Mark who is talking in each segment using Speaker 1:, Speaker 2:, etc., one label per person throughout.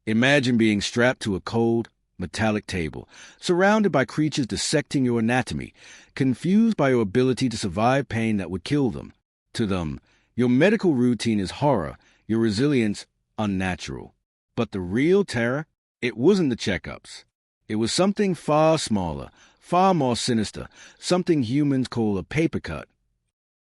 Speaker 1: Imagine being strapped to a cold, metallic table, surrounded by creatures dissecting your anatomy, confused by your ability to survive pain that would kill them. To them, your medical routine is horror, your resilience unnatural. But the real terror? It wasn't the checkups. It was something far smaller, far more sinister, something humans call a papercut.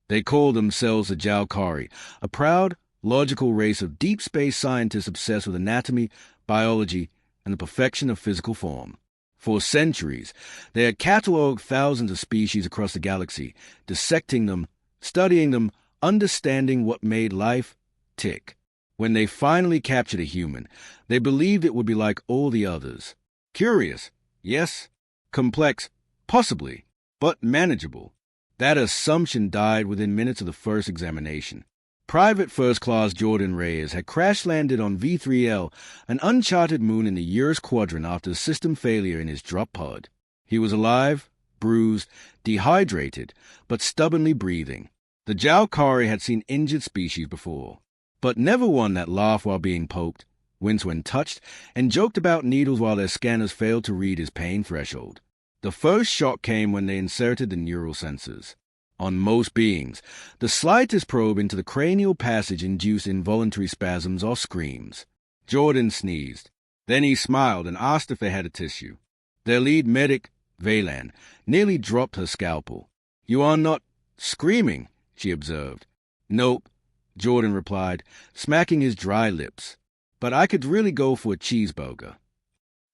Speaker 1: They call themselves the Jalkari, a proud, logical race of deep space scientists obsessed with anatomy, biology, and the perfection of physical form. For centuries, they had catalogued thousands of species across the galaxy, dissecting them, studying them, understanding what made life tick. When they finally captured a human, they believed it would be like all the others. Curious, yes. Complex, possibly, but manageable. That assumption died within minutes of the first examination. Private First Class Jordan Reyes had crash-landed on V3L, an uncharted moon in the Urus Quadrant after a system failure in his drop pod. He was alive, bruised, dehydrated, but stubbornly breathing. The Jalkari had seen injured species before, but never one that laughed while being poked, winced when touched, and joked about needles while their scanners failed to read his pain threshold. The first shock came when they inserted the neural sensors. On most beings, the slightest probe into the cranial passage induced involuntary spasms or screams. Jordan sneezed. Then he smiled and asked if they had a tissue. Their lead medic, Veylan, nearly dropped her scalpel. "You are not screaming," she observed. "Nope," Jordan replied, smacking his dry lips. "But I could really go for a cheeseburger."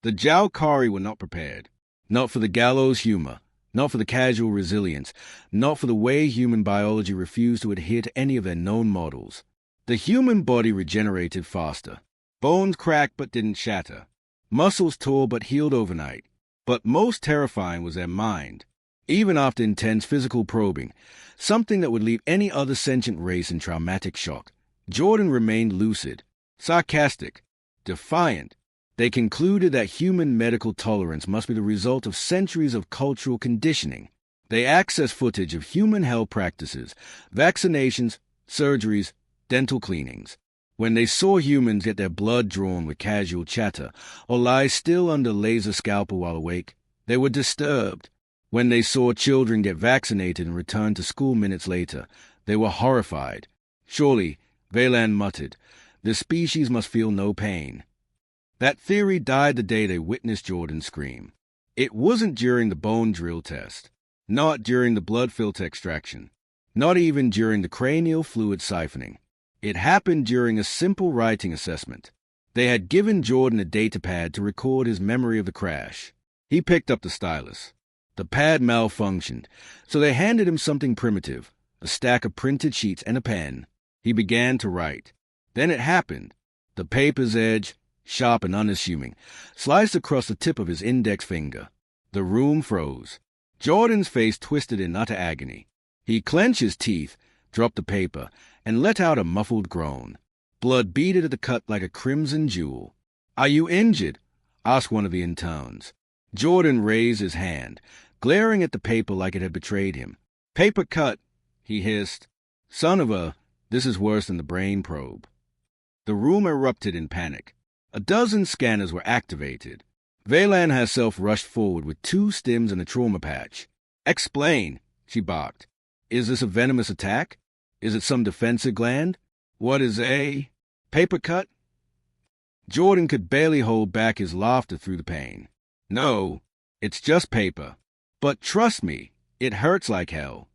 Speaker 1: The Jalkari were not prepared. Not for the gallows humor. Not for the casual resilience, not for the way human biology refused to adhere to any of their known models. The human body regenerated faster. Bones cracked but didn't shatter. Muscles tore but healed overnight. But most terrifying was their mind. Even after intense physical probing, something that would leave any other sentient race in traumatic shock, Jordan remained lucid, sarcastic, defiant. They concluded that human medical tolerance must be the result of centuries of cultural conditioning. They accessed footage of human health practices, vaccinations, surgeries, dental cleanings. When they saw humans get their blood drawn with casual chatter or lie still under laser scalpel while awake, they were disturbed. When they saw children get vaccinated and return to school minutes later, they were horrified. "Surely," Veylan muttered, "the species must feel no pain." That theory died the day they witnessed Jordan scream. It wasn't during the bone drill test, not during the blood filter extraction, not even during the cranial fluid siphoning. It happened during a simple writing assessment. They had given Jordan a data pad to record his memory of the crash. He picked up the stylus. The pad malfunctioned, so they handed him something primitive, a stack of printed sheets and a pen. He began to write. Then it happened. The paper's edge, sharp and unassuming, sliced across the tip of his index finger. The room froze. Jordan's face twisted in utter agony. He clenched his teeth, dropped the paper, and let out a muffled groan. Blood beaded at the cut like a crimson jewel. "Are you injured?" asked one of the interns. Jordan raised his hand, glaring at the paper like it had betrayed him. "Paper cut," he hissed. "Son of a, this is worse than the brain probe." The room erupted in panic. A dozen scanners were activated. Veylan herself rushed forward with 2 stims and a trauma patch. "Explain," she barked. "Is this a venomous attack? Is it some defensive gland? What is a paper cut?" Jordan could barely hold back his laughter through the pain. "No, it's just paper. But trust me, it hurts like hell."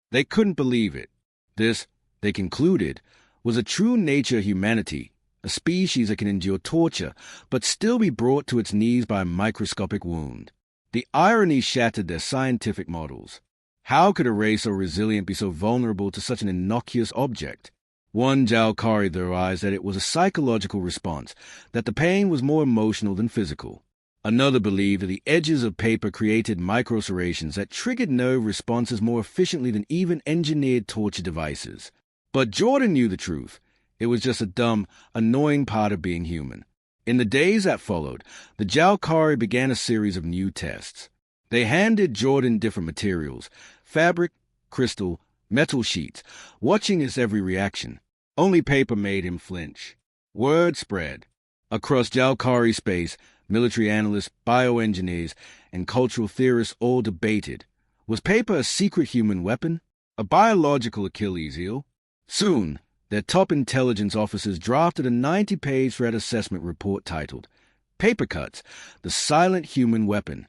Speaker 1: They couldn't believe it. This, they concluded, was a true nature of humanity, a species that can endure torture, but still be brought to its knees by a microscopic wound. The irony shattered their scientific models. How could a race so resilient be so vulnerable to such an innocuous object? One Jalkari theorized that it was a psychological response, that the pain was more emotional than physical. Another believed that the edges of paper created microserrations that triggered nerve responses more efficiently than even engineered torture devices. But Jordan knew the truth. It was just a dumb, annoying part of being human. In the days that followed, the Jalkari began a series of new tests. They handed Jordan different materials, fabric, crystal, metal sheets, watching his every reaction. Only paper made him flinch. Word spread. Across Jalkari space, military analysts, bioengineers, and cultural theorists all debated. Was paper a secret human weapon? A biological Achilles heel? Soon, their top intelligence officers drafted a 90-page threat assessment report titled Papercuts, the Silent Human Weapon.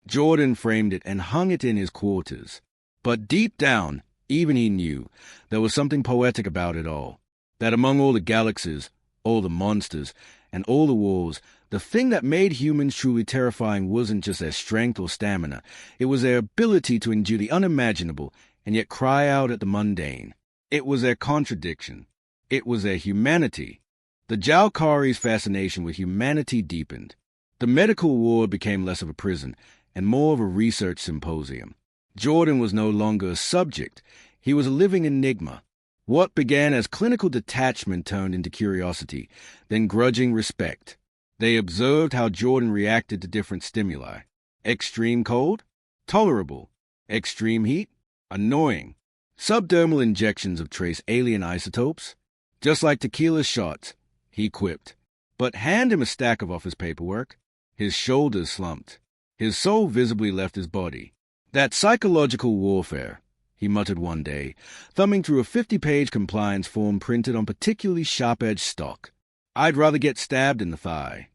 Speaker 1: Jordan framed it and hung it in his quarters. But deep down, even he knew, there was something poetic about it all. That among all the galaxies, all the monsters, and all the wars, the thing that made humans truly terrifying wasn't just their strength or stamina. It was their ability to endure the unimaginable and yet cry out at the mundane. It was their contradiction. It was their humanity. The Jalkari's fascination with humanity deepened. The medical ward became less of a prison and more of a research symposium. Jordan was no longer a subject. He was a living enigma. What began as clinical detachment turned into curiosity, then grudging respect. They observed how Jordan reacted to different stimuli. Extreme cold? Tolerable. Extreme heat? Annoying. Subdermal injections of trace alien isotopes? Just like tequila shots, he quipped. But hand him a stack of office paperwork. His shoulders slumped. His soul visibly left his body. That psychological warfare, he muttered one day, thumbing through a 50-page compliance form printed on particularly sharp-edged stock. I'd rather get stabbed in the thigh.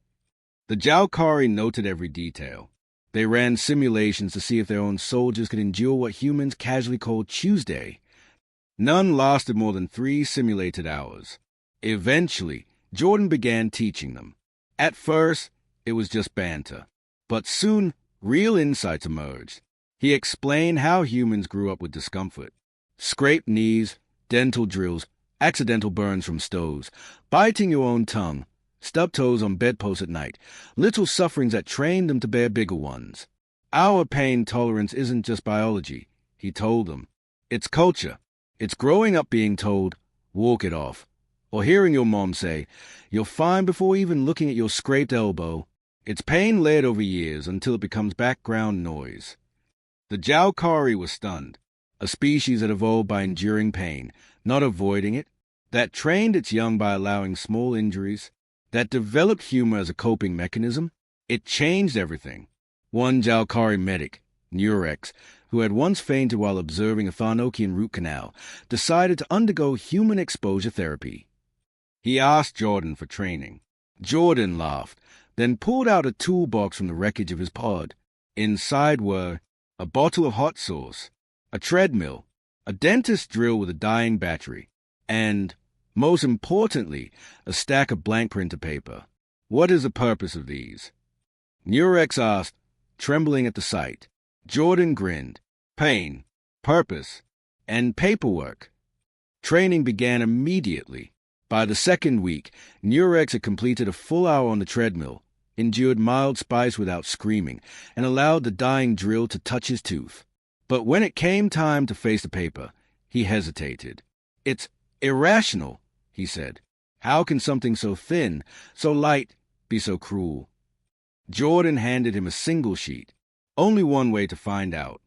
Speaker 1: The Jalkari noted every detail. They ran simulations to see if their own soldiers could endure what humans casually called Tuesday. None lasted more than 3 simulated hours. Eventually, Jordan began teaching them. At first, it was just banter. But soon, real insights emerged. He explained how humans grew up with discomfort. Scraped knees, dental drills, accidental burns from stoves, biting your own tongue, stubbed toes on bedposts at night, little sufferings that trained them to bear bigger ones. Our pain tolerance isn't just biology, he told them. It's culture. It's growing up being told, walk it off. Or hearing your mom say, you're fine before even looking at your scraped elbow. It's pain layered over years until it becomes background noise. The Jalkari was stunned, a species that evolved by enduring pain, not avoiding it, that trained its young by allowing small injuries, that developed humor as a coping mechanism. It changed everything. One Jalkari medic, Nurex, who had once fainted while observing a Tharnokian root canal, decided to undergo human exposure therapy. He asked Jordan for training. Jordan laughed, then pulled out a toolbox from the wreckage of his pod. Inside were a bottle of hot sauce, a treadmill, a dentist drill with a dying battery, and, most importantly, a stack of blank printer paper. What is the purpose of these? Nurex asked, trembling at the sight. Jordan grinned. Pain, purpose, and paperwork. Training began immediately. By the second week, Nurex had completed a full hour on the treadmill, endured mild spice without screaming, and allowed the dying drill to touch his tooth. But when it came time to face the paper, he hesitated. It's irrational, he said. How can something so thin, so light, be so cruel? Jordan handed him a single sheet. Only one way to find out.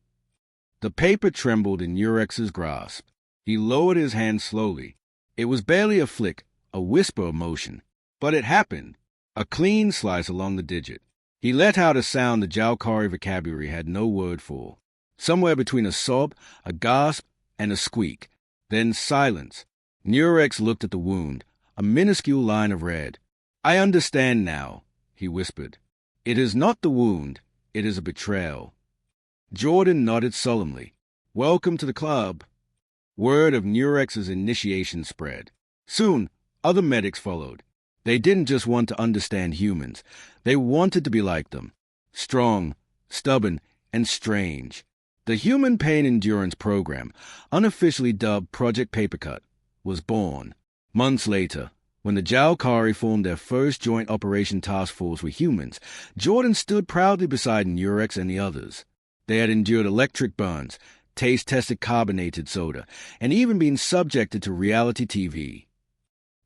Speaker 1: The paper trembled in Nurex's grasp. He lowered his hand slowly. It was barely a flick, a whisper of motion. But it happened. A clean slice along the digit. He let out a sound the Jalkari vocabulary had no word for. Somewhere between a sob, a gasp, and a squeak. Then silence. Nurex looked at the wound, a minuscule line of red. I understand now, he whispered. It is not the wound, it is a betrayal. Jordan nodded solemnly. Welcome to the club. Word of Nurex's initiation spread. Soon, other medics followed. They didn't just want to understand humans. They wanted to be like them. Strong, stubborn, and strange. The Human Pain Endurance Program, unofficially dubbed Project Papercut, was born. Months later, when the Jalkari formed their first joint operation task force with humans, Jordan stood proudly beside Nurex and the others. They had endured electric burns, taste-tested carbonated soda, and even been subjected to reality TV.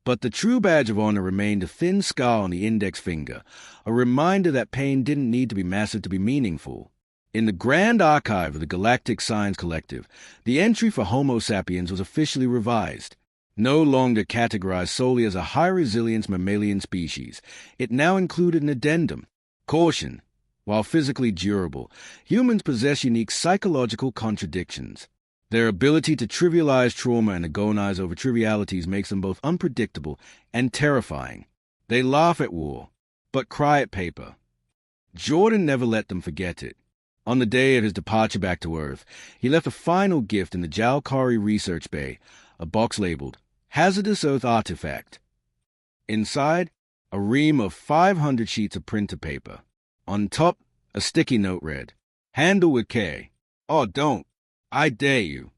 Speaker 1: But the true badge of honor remained a thin scar on the index finger, a reminder that pain didn't need to be massive to be meaningful. In the grand archive of the Galactic Science Collective, the entry for Homo sapiens was officially revised. No longer categorized solely as a high-resilience mammalian species, it now included an addendum. Caution. While physically durable, humans possess unique psychological contradictions. Their ability to trivialize trauma and agonize over trivialities makes them both unpredictable and terrifying. They laugh at war, but cry at paper. Jordan never let them forget it. On the day of his departure back to Earth, he left a final gift in the Jalkari research bay, a box labeled Hazardous Earth Artifact. Inside, a ream of 500 sheets of printer paper. On top, a sticky note read, "Handle with care. Oh, don't. I dare you."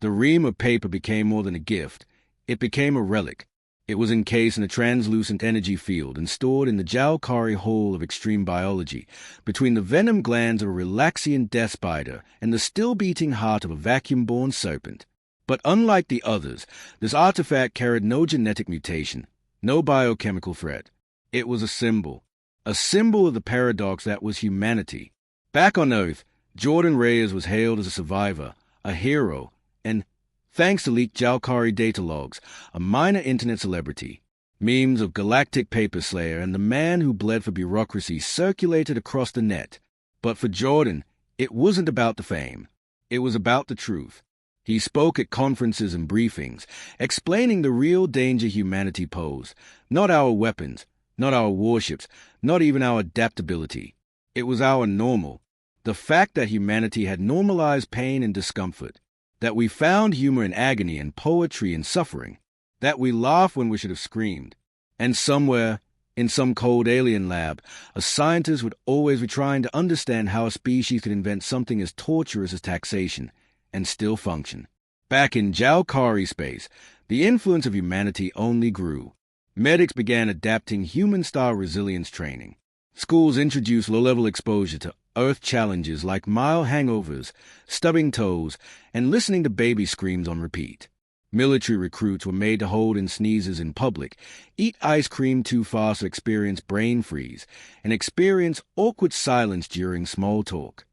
Speaker 1: The ream of paper became more than a gift. It became a relic. It was encased in a translucent energy field and stored in the Jalkari Hall of Extreme Biology, between the venom glands of a relaxian death spider and the still-beating heart of a vacuum-born serpent. But unlike the others, this artifact carried no genetic mutation, no biochemical threat. It was a symbol of the paradox that was humanity. Back on Earth, Jordan Reyes was hailed as a survivor, a hero, and, thanks to leaked Jalkari data logs, a minor internet celebrity. Memes of Galactic Paper Slayer and the man who bled for bureaucracy circulated across the net. But for Jordan, it wasn't about the fame. It was about the truth. He spoke at conferences and briefings, explaining the real danger humanity posed. Not our weapons, not our warships, not even our adaptability. It was our normal. The fact that humanity had normalized pain and discomfort. That we found humor in agony and poetry in suffering. That we laugh when we should have screamed. And somewhere, in some cold alien lab, a scientist would always be trying to understand how a species could invent something as torturous as taxation and still function. Back in Jalkari space, the influence of humanity only grew. Medics began adapting human-style resilience training. Schools introduced low-level exposure to Earth challenges like mild hangovers, stubbing toes, and listening to baby screams on repeat. Military recruits were made to hold in sneezes in public, eat ice cream too fast to experience brain freeze, and experience awkward silence during small talk.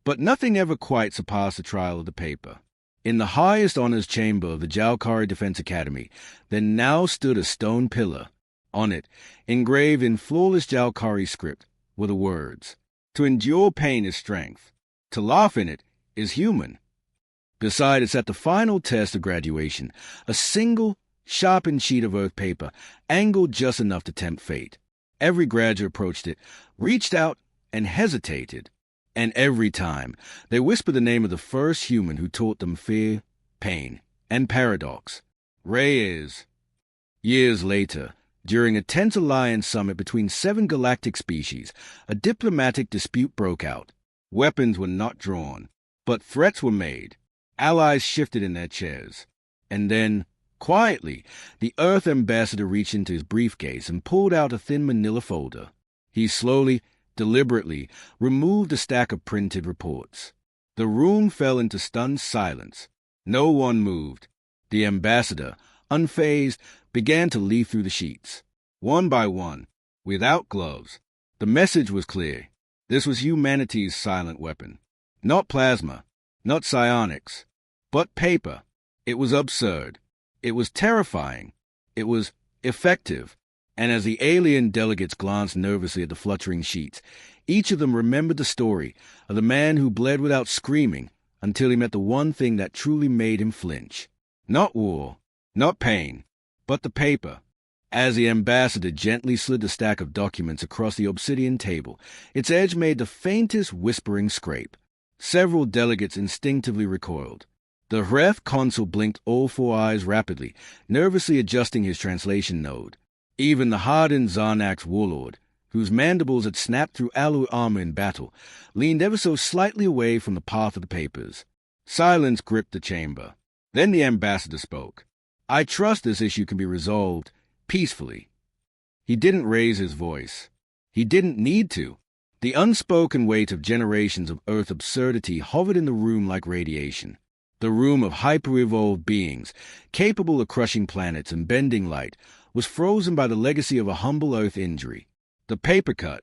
Speaker 1: But nothing ever quite surpassed the trial of the paper. In the highest honors chamber of the Jalkari Defense Academy, there now stood a stone pillar. On it, engraved in flawless Jalkari script, were the words, "To endure pain is strength. To laugh in it is human." Beside it sat the final test of graduation, a single, sharpened sheet of earth paper, angled just enough to tempt fate. Every graduate approached it, reached out, and hesitated. And every time, they whispered the name of the first human who taught them fear, pain, and paradox. Reyes. Years later, during a tense alliance summit between 7 galactic species, a diplomatic dispute broke out. Weapons were not drawn, but threats were made. Allies shifted in their chairs. And then, quietly, the Earth ambassador reached into his briefcase and pulled out a thin manila folder. He slowly, deliberately, removed a stack of printed reports. The room fell into stunned silence. No one moved. The ambassador, unfazed, began to leaf through the sheets. One by one, without gloves. The message was clear. This was humanity's silent weapon. Not plasma, not psionics, but paper. It was absurd. It was terrifying. It was effective. And as the alien delegates glanced nervously at the fluttering sheets, each of them remembered the story of the man who bled without screaming until he met the one thing that truly made him flinch. Not war, not pain, but the paper. As the ambassador gently slid the stack of documents across the obsidian table, its edge made the faintest whispering scrape. Several delegates instinctively recoiled. The Hreth consul blinked all 4 eyes rapidly, nervously adjusting his translation node. Even the hardened Zarnax warlord, whose mandibles had snapped through alloy armor in battle, leaned ever so slightly away from the path of the papers. Silence gripped the chamber. Then the ambassador spoke. "I trust this issue can be resolved peacefully." He didn't raise his voice. He didn't need to. The unspoken weight of generations of Earth absurdity hovered in the room like radiation. The room of hyper-evolved beings, capable of crushing planets and bending light, was frozen by the legacy of a humble Earth injury. The papercut,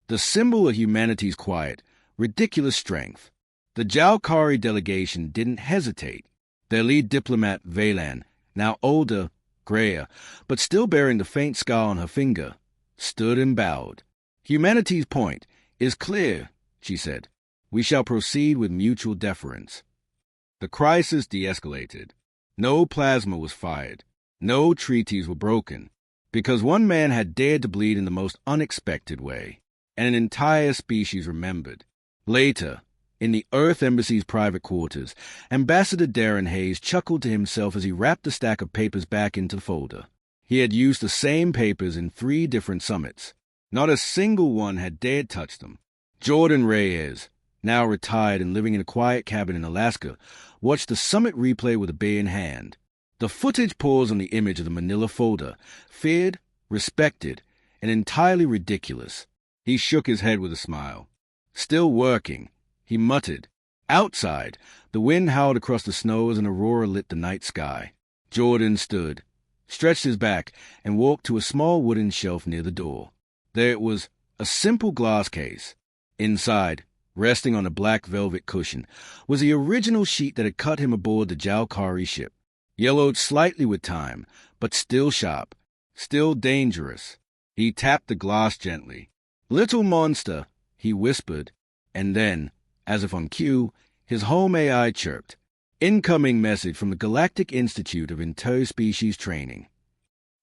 Speaker 1: the symbol of humanity's quiet, ridiculous strength. The Jalkari delegation didn't hesitate. Their lead diplomat, Valan, now older, grayer, but still bearing the faint scar on her finger, stood and bowed. "Humanity's point is clear," she said. "We shall proceed with mutual deference." The crisis de-escalated. No plasma was fired. No treaties were broken, because one man had dared to bleed in the most unexpected way, and an entire species remembered. Later, in the Earth Embassy's private quarters, Ambassador Darren Hayes chuckled to himself as he wrapped the stack of papers back into the folder. He had used the same papers in 3 different summits. Not a single one had dared touch them. Jordan Reyes, now retired and living in a quiet cabin in Alaska, watched the summit replay with a beer in hand. The footage paused on the image of the manila folder, feared, respected, and entirely ridiculous. He shook his head with a smile. "Still working," he muttered. Outside, the wind howled across the snow as an aurora lit the night sky. Jordan stood, stretched his back, and walked to a small wooden shelf near the door. There it was, a simple glass case. Inside, resting on a black velvet cushion, was the original sheet that had cut him aboard the Jalkari ship. Yellowed slightly with time, but still sharp, still dangerous. He tapped the glass gently. "Little monster," he whispered, and then, as if on cue, his home AI chirped. "Incoming message from the Galactic Institute of Interspecies Training."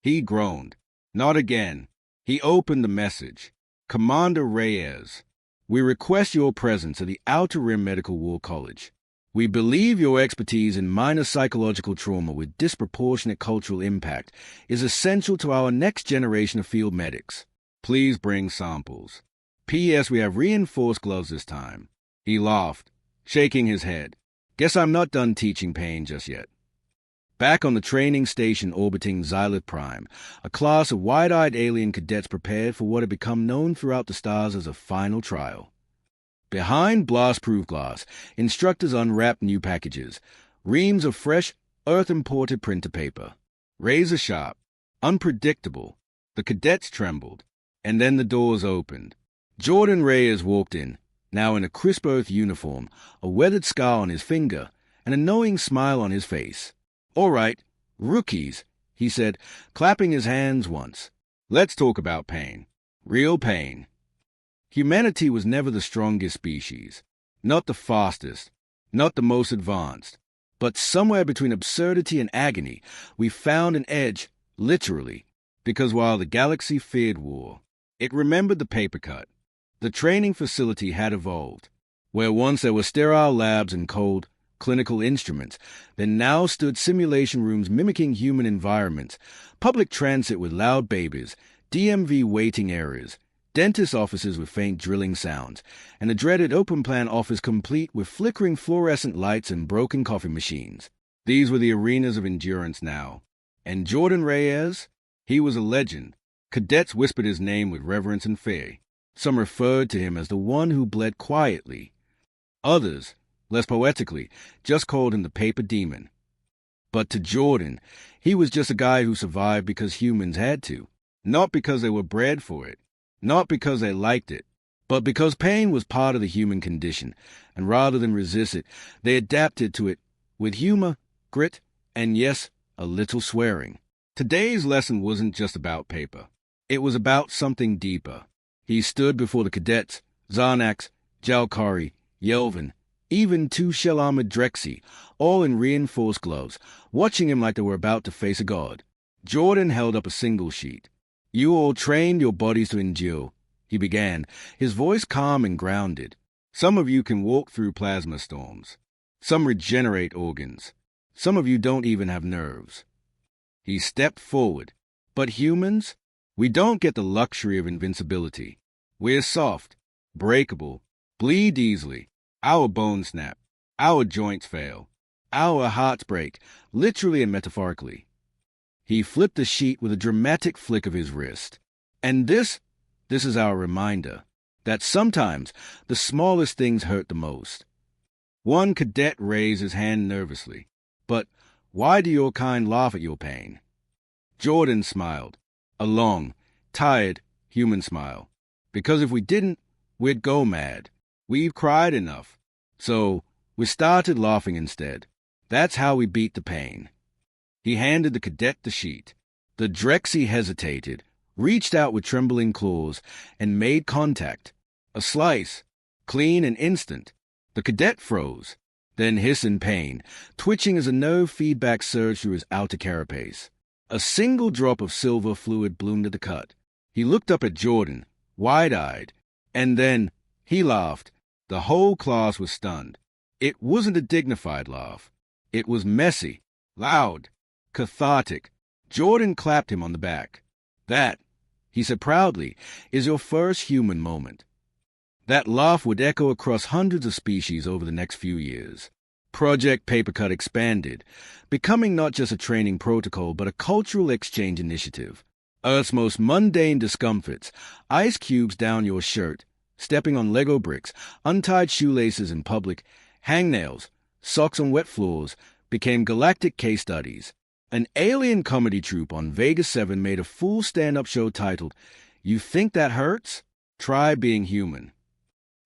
Speaker 1: He groaned. Not again. He opened the message. "Commander Reyes, we request your presence at the Outer Rim Medical War College. We believe your expertise in minor psychological trauma with disproportionate cultural impact is essential to our next generation of field medics. Please bring samples. P.S. We have reinforced gloves this time." He laughed, shaking his head. "Guess I'm not done teaching pain just yet." Back on the training station orbiting Xylith Prime, a class of wide-eyed alien cadets prepared for what had become known throughout the stars as a final trial. Behind blast-proof glass, instructors unwrapped new packages, reams of fresh, Earth-imported printer paper. Razor-sharp, unpredictable. The cadets trembled, and then the doors opened. Jordan Reyes walked in, now in a crisp Earth uniform, a weathered scar on his finger, and a knowing smile on his face. "All right, rookies," he said, clapping his hands once. "Let's talk about pain. Real pain." Humanity was never the strongest species, not the fastest, not the most advanced, but somewhere between absurdity and agony, we found an edge, literally, because while the galaxy feared war, it remembered the Papercut. The training facility had evolved. Where once there were sterile labs and cold, clinical instruments, there now stood simulation rooms mimicking human environments, public transit with loud babies, DMV waiting areas, dentist offices with faint drilling sounds, and the dreaded open-plan office complete with flickering fluorescent lights and broken coffee machines. These were the arenas of endurance now. And Jordan Reyes? He was a legend. Cadets whispered his name with reverence and fear. Some referred to him as the one who bled quietly. Others, less poetically, just called him the paper demon. But to Jordan, he was just a guy who survived because humans had to, not because they were bred for it. Not because they liked it, but because pain was part of the human condition, and rather than resist it, they adapted to it with humor, grit, and yes, a little swearing. Today's lesson wasn't just about paper. It was about something deeper. He stood before the cadets, Xanax, Jalkari, Yelvin, even 2 shell-armored Drexy, all in reinforced gloves, watching him like they were about to face a god. Jordan held up a single sheet. "You all trained your bodies to endure," he began, his voice calm and grounded. "Some of you can walk through plasma storms. Some regenerate organs. Some of you don't even have nerves." He stepped forward. "But humans? We don't get the luxury of invincibility. We're soft, breakable, bleed easily. Our bones snap. Our joints fail. Our hearts break, literally and metaphorically." He flipped the sheet with a dramatic flick of his wrist. "And this is our reminder, that sometimes the smallest things hurt the most." One cadet raised his hand nervously. "But why do your kind laugh at your pain?" Jordan smiled, a long, tired, human smile. "Because if we didn't, we'd go mad. We've cried enough. So we started laughing instead. That's how we beat the pain." He handed the cadet the sheet. The Drexy hesitated, reached out with trembling claws, and made contact. A slice, clean and instant. The cadet froze, then hissed in pain, twitching as a nerve feedback surged through his outer carapace. A single drop of silver fluid bloomed at the cut. He looked up at Jordan, wide-eyed, and then he laughed. The whole class was stunned. It wasn't a dignified laugh. It was messy, loud, cathartic. Jordan clapped him on the back. "That," he said proudly, "is your first human moment." That laugh would echo across hundreds of species over the next few years. Project Papercut expanded, becoming not just a training protocol but a cultural exchange initiative. Earth's most mundane discomforts, ice cubes down your shirt, stepping on Lego bricks, untied shoelaces in public, hangnails, socks on wet floors, became galactic case studies. An alien comedy troupe on Vegas 7 made a full stand-up show titled, "You Think That Hurts? Try Being Human."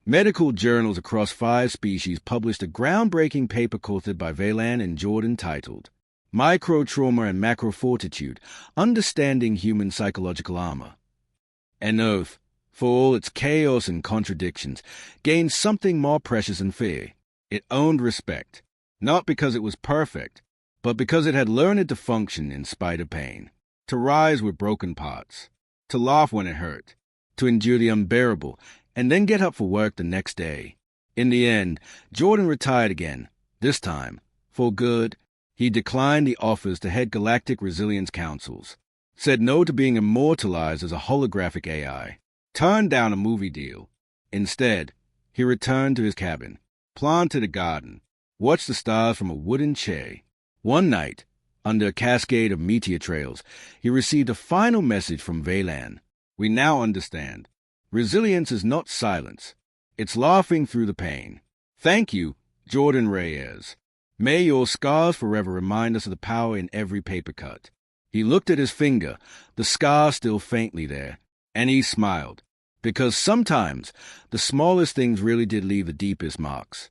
Speaker 1: Medical journals across 5 species published a groundbreaking paper co-authored by Valan and Jordan titled, "Microtrauma and Macrofortitude, Understanding Human Psychological Armor." And Earth, for all its chaos and contradictions, gained something more precious than fear. It owned respect, not because it was perfect, but because it had learned to function in spite of pain, to rise with broken parts, to laugh when it hurt, to endure the unbearable, and then get up for work the next day. In the end, Jordan retired again, this time, for good. He declined the offers to head Galactic Resilience Councils, said no to being immortalized as a holographic AI, turned down a movie deal. Instead, he returned to his cabin, planted a garden, watched the stars from a wooden chair. One night, under a cascade of meteor trails, he received a final message from Valan. "We now understand. Resilience is not silence. It's laughing through the pain. Thank you, Jordan Reyes. May your scars forever remind us of the power in every paper cut." He looked at his finger, the scar still faintly there, and he smiled, because sometimes the smallest things really did leave the deepest marks.